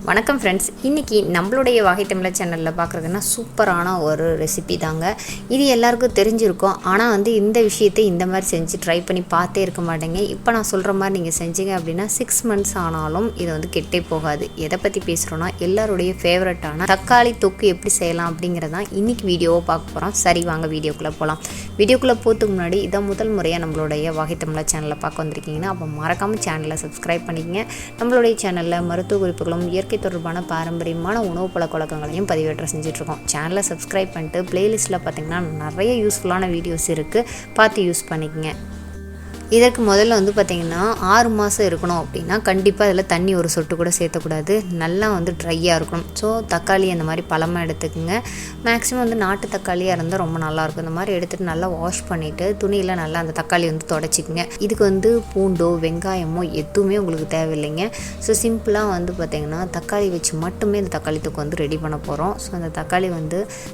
வணக்கம் ஃப்ரெண்ட்ஸ், இன்றைக்கி நம்மளுடைய வாகை தமிழா சேனலில் பார்க்குறதுன்னா சூப்பரான ஒரு ரெசிபி தாங்க. இது எல்லாருக்கும் தெரிஞ்சிருக்கும். ஆனால் இந்த விஷயத்தை இந்த மாதிரி செஞ்சு ட்ரை பண்ணி பார்த்தே இருக்க மாட்டேங்க. இப்போ நான் சொல்கிற மாதிரி நீங்கள் செஞ்சீங்க அப்படின்னா 6 months ஆனாலும் இது கெட்டே போகாது. எதை பற்றி பேசுகிறோன்னா எல்லாருடைய ஃபேவரட்டான தக்காளி தொக்கு எப்படி செய்யலாம் அப்படிங்கிறதான் இன்றைக்கி வீடியோவை பார்க்க போகிறோம். சரி, வாங்க வீடியோக்குள்ளே போகலாம். வீடியோக்குள்ளே போகிறதுக்கு முன்னாடி இதான் முதல் முறையாக நம்மளுடைய வாகை தமிழா சேனலில் பார்க்க வந்திருக்கீங்கன்னா அப்போ மறக்காமல் சேனலை சப்ஸ்கிரைப் பண்ணிக்கங்க. நம்மளுடைய சேனலில் மருத்துவ குறிப்புகளும் இயற்கை தொடர்பான பாரம்பரியமான உணவு பழக்கங்களையும் பதிவேற்றம் செஞ்சுட்ருக்கோம். சேனலை சப்ஸ்கிரைப் பண்ணிட்டு பிளேலிஸ்ட்டில் பார்த்திங்கன்னா நிறைய யூஸ்ஃபுல்லான வீடியோஸ் இருக்குது, பார்த்து யூஸ் பண்ணிக்கங்க. இதற்கு முதல்ல பார்த்திங்கன்னா 6 மாதம் இருக்கணும் அப்படின்னா கண்டிப்பாக அதில் தண்ணி ஒரு சொட்டு கூட சேர்த்தக்கூடாது. நல்லா ட்ரையாக இருக்கணும். ஸோ தக்காளி அந்த மாதிரி பழமாக எடுத்துக்கோங்க. மேக்ஸிமம் நாட்டு தக்காளியாக இருந்தால் ரொம்ப நல்லாயிருக்கும். இந்த மாதிரி எடுத்துகிட்டு நல்லா வாஷ் பண்ணிவிட்டு துணியில் நல்லா அந்த தக்காளி தொடச்சிக்கங்க. இதுக்கு பூண்டோ வெங்காயமோ எதுவுமே உங்களுக்கு தேவையில்லைங்க. ஸோ சிம்பிளாக பார்த்திங்கன்னா தக்காளி வச்சு மட்டுமே இந்த தக்காளி தொக்கு ரெடி பண்ண போகிறோம். ஸோ அந்த தக்காளி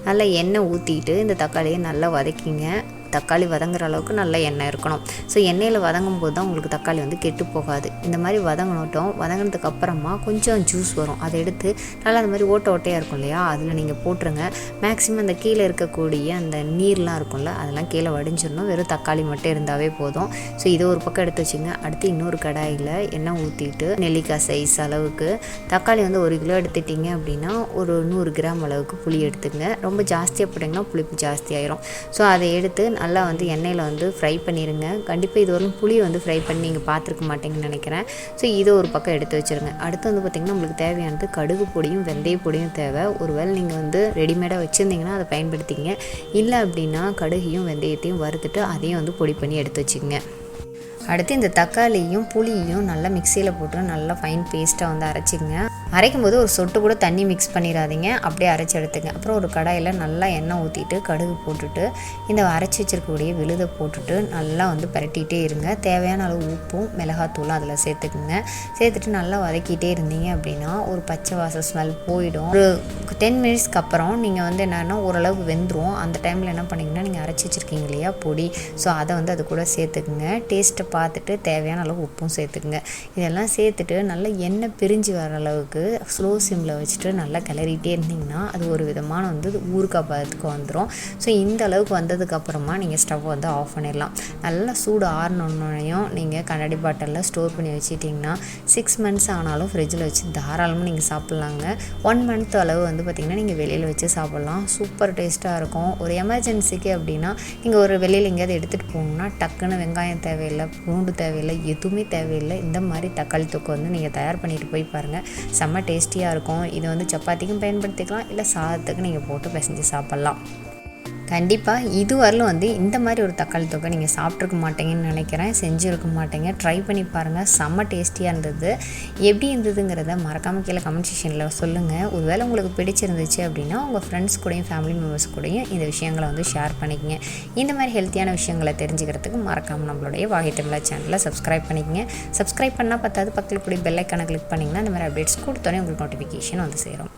நல்லா எண்ணெய் ஊற்றிட்டு இந்த தக்காளியை நல்லா வதக்கிங்க. தக்காளி வதங்குற அளவுக்கு நல்ல எண்ணெய் இருக்கணும். ஸோ எண்ணெயில் வதங்கும் போது தான் உங்களுக்கு தக்காளி கெட்டு போகாது. இந்த மாதிரி வதங்கினோட்டும். வதங்கினதுக்கு அப்புறமா கொஞ்சம் ஜூஸ் வரும், அதை எடுத்து நல்லா அந்த மாதிரி ஓட்டையாக இருக்கும் இல்லையா, அதில் நீங்கள் போட்டுருங்க. மேக்ஸிமம் அந்த கீழே இருக்கக்கூடிய அந்த நீர்லாம் இருக்கும்ல, அதெல்லாம் கீழே வடிஞ்சிடணும். வெறும் தக்காளி மட்டும் இருந்தாவே போதும். ஸோ இதை ஒரு பக்கம் எடுத்து வச்சுங்க. அடுத்து இன்னொரு கடாயில் எண்ணெய் ஊற்றிட்டு நெல்லிக்காய் சைஸ் அளவுக்கு தக்காளி 1 கிலோ எடுத்துட்டிங்க அப்படின்னா ஒரு 100 கிராம் அளவுக்கு புளி எடுத்துங்க. ரொம்ப ஜாஸ்தியாக போட்டிங்கன்னா புளிப்பு ஜாஸ்தி ஆயிரும். ஸோ அதை எடுத்து நல்லா எண்ணெயில் ஃப்ரை பண்ணிடுங்க. கண்டிப்பாக இது வரைக்கும் புளி ஃப்ரை பண்ணி நீங்கள் பார்த்துருக்க மாட்டேங்கன்னு நினைக்கிறேன். ஸோ இதை ஒரு பக்கம் எடுத்து வச்சுருங்க. அடுத்து பார்த்திங்கன்னா உங்களுக்கு தேவையானது கடுகு பொடியும் வெந்தய பொடியும் தேவை. ஒருவேளை நீங்கள் ரெடிமேடாக வச்சுருந்தீங்கன்னா அதை பயன்படுத்திங்க. இல்லை அப்படின்னா கடுகையும் வெந்தயத்தையும் வறுத்துட்டு அதையும் பொடி பண்ணி எடுத்து வச்சுக்கோங்க. அடுத்து இந்த தக்காளியும் புளியும் நல்லா மிக்சியில் போட்டு நல்லா ஃபைன் பேஸ்ட்டாக அரைச்சிங்க. அரைக்கும் போது ஒரு சொட்டு கூட தண்ணி மிக்ஸ் பண்ணிடாதீங்க, அப்படியே அரைச்சி எடுத்துங்க. அப்புறம் ஒரு கடாயில் நல்லா எண்ணெய் ஊற்றிட்டு கடுகு போட்டுட்டு இந்த அரைச்சி வச்சிருக்கக்கூடிய விழுதை போட்டுட்டு நல்லா பரட்டிகிட்டே இருங்க. தேவையான அளவு உப்பும் மிளகாத்தூளும் அதில் சேர்த்துக்குங்க. சேர்த்துட்டு நல்லா வதக்கிட்டே இருந்தீங்க அப்படின்னா ஒரு பச்சை வாசம் ஸ்மெல் போயிடும். ஒரு 10 minutesக்கு அப்புறம் நீங்கள் என்னென்னா ஓரளவுக்கு வெந்துடும். அந்த டைமில் என்ன பண்ணிங்கன்னா நீங்கள் அரைச்சி வச்சுருக்கீங்க இல்லையா பொடி, ஸோ அதை அது கூட சேர்த்துக்குங்க. டேஸ்ட்டை பார்த்துட்டு தேவையான அளவு உப்பும் சேர்த்துக்குங்க. இதெல்லாம் சேர்த்துட்டு நல்லா எண்ணெய் பிரிஞ்சு வர அளவுக்கு ஸ்லோ சிம்மில் வச்சுட்டு நல்லா கிளறிட்டே இருந்தீங்கன்னா அது ஒரு விதமான ஊறுகாய் பதத்துக்கு வந்துடும். ஸோ இந்த அளவுக்கு வந்ததுக்கப்புறமா நீங்கள் ஸ்டவ் ஆஃப் பண்ணிடலாம். நல்லா சூடு ஆறணுன்னையும் நீங்கள் கண்ணாடி பாட்டிலில் ஸ்டோர் பண்ணி வச்சுட்டிங்கன்னா 6 months ஆனாலும் ஃப்ரிட்ஜில் வச்சு தாராளமாக நீங்கள் சாப்பிட்லாங்க. 1 month அளவு பார்த்திங்கன்னா நீங்கள் வெளியில் வச்சு சாப்பிட்லாம். சூப்பர் டேஸ்ட்டாக இருக்கும். ஒரு எமர்ஜென்சிக்கு அப்படின்னா நீங்கள் ஒரு வெளியில் எங்கேயாவது எடுத்துகிட்டு போகணுன்னா டக்குன்னு வெங்காயம் தேவையில்லை, பூண்டு தேவையில்லை, எதுவுமே தேவையில்லை. இந்த மாதிரி தக்காளி தொக்கு நீங்கள் தயார் பண்ணிட்டு போய் பாருங்கள். செம்ம டேஸ்டியாக இருக்கும். இது சப்பாத்திக்கும் பயன்படுத்திக்கலாம், இல்லை சாதத்துக்கு நீங்கள் போட்டு பிசைஞ்சு சாப்பிட்லாம். கண்டிப்பாக இதுவரையிலும் இந்த மாதிரி ஒரு தக்காளி தொக்கை நீங்கள் சாப்பிட்ருக்க மாட்டீங்கன்னு நினைக்கிறேன். செஞ்சுருக்க மாட்டீங்க. ட்ரை பண்ணி பாருங்கள். செம்ம டேஸ்டியாக இருந்தது. எப்படி இருந்ததுங்கிறத மறக்காமல் கீழே கமெண்ட் செக்ஷனில் சொல்லுங்கள். ஒருவேளை உங்களுக்கு பிடிச்சிருந்துச்சு அப்படின்னா உங்கள் ஃப்ரெண்ட்ஸ் கூடயும் ஃபேமிலி மெம்பர்ஸ் கூடயும் இந்த விஷயங்களை ஷேர் பண்ணிக்கங்க. இந்த மாதிரி ஹெல்த்தியான விஷயங்களை தெரிஞ்சுக்கிறதுக்கு மறக்காமல் நம்மளுடைய வாகை தமிழா சேனலை சப்ஸ்கிரைப் பண்ணிக்கங்க. சப்ஸ்கிரைப் பண்ணால் பத்தாது, பக்கத்தில் கூடிய பெல் ஐக்கானை கிளிக் பண்ணிங்கன்னா இந்த மாதிரி அப்டேட்ஸ் கொடுத்தோன்னே உங்களுக்கு நோட்டிஃபிகேஷன் சேரும்.